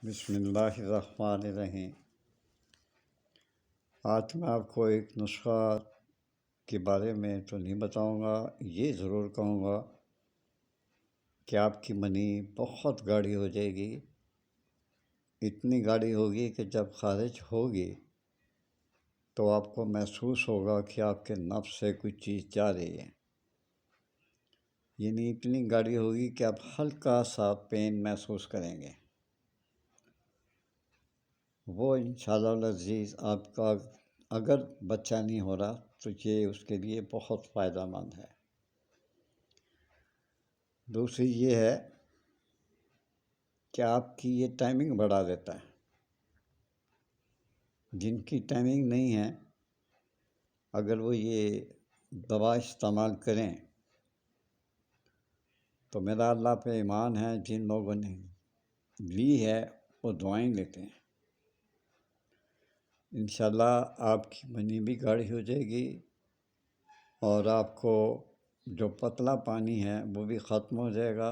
بسم اللہ الرحمن الرحیم۔ آج میں آپ کو ایک نسخہ کے بارے میں تو نہیں بتاؤں گا، یہ ضرور کہوں گا کہ آپ کی منی بہت گاڑی ہو جائے گی۔ اتنی گاڑی ہوگی کہ جب خارج ہوگی تو آپ کو محسوس ہوگا کہ آپ کے نفس سے کوئی چیز جا رہی ہے، یعنی اتنی گاڑی ہوگی کہ آپ ہلکا سا پین محسوس کریں گے۔ وہ انشاءاللہ العزیز آپ کا اگر بچہ نہیں ہو رہا تو یہ اس کے لیے بہت فائدہ مند ہے۔ دوسری یہ ہے کہ آپ کی یہ ٹائمنگ بڑھا دیتا ہے۔ جن کی ٹائمنگ نہیں ہے، اگر وہ یہ دوا استعمال کریں تو میرا اللہ پہ ایمان ہے، جن لوگوں نے لی ہے وہ دعائیں لیتے ہیں۔ انشاءاللہ آپ کی منی بھی گاڑی ہو جائے گی اور آپ کو جو پتلا پانی ہے وہ بھی ختم ہو جائے گا،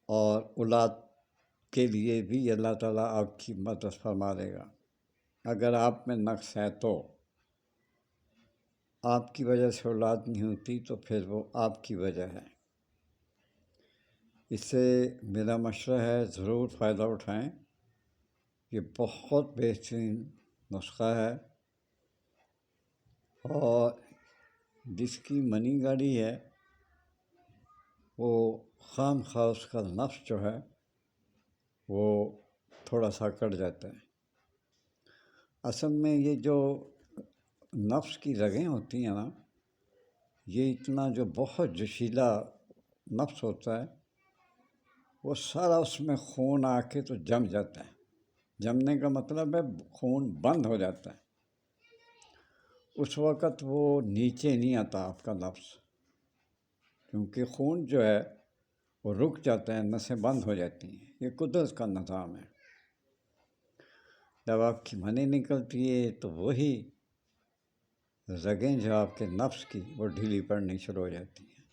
اور اولاد کے لیے بھی اللہ تعالیٰ آپ کی مدد فرما دے گا۔ اگر آپ میں نقص ہے تو آپ کی وجہ سے اولاد نہیں ہوتی تو پھر وہ آپ کی وجہ ہے۔ اس سے میرا مشورہ ہے، ضرور فائدہ اٹھائیں۔ یہ بہت بہترین نسخہ ہے، اور جس کی منی گاڑی ہے وہ خام خواہ اس کا نفس جو ہے وہ تھوڑا سا کٹ جاتا ہے۔ اصل میں یہ جو نفس کی رگیں ہوتی ہیں نا، یہ اتنا جو بہت جوشیلا نفس ہوتا ہے، وہ سارا اس میں خون آ کے تو جم جاتا ہے۔ جمنے کا مطلب ہے خون بند ہو جاتا ہے۔ اس وقت وہ نیچے نہیں آتا آپ کا نفس، کیونکہ خون جو ہے وہ رک جاتا ہے، نسیں بند ہو جاتی ہیں۔ یہ قدرت کا نظام ہے۔ جب آپ کی منی نکلتی ہے تو وہی رگیں جو آپ کے نفس کی وہ ڈھیلی پڑنی شروع ہو جاتی ہیں۔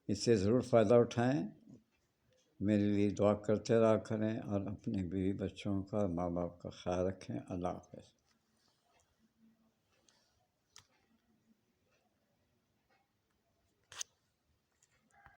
اس سے ضرور فائدہ اٹھائیں۔ میرے لیے دعا کرتے رہا کریں، اور اپنے بیوی بچوں کا، ماں باپ کا خیال رکھیں۔ اللہ حافظ۔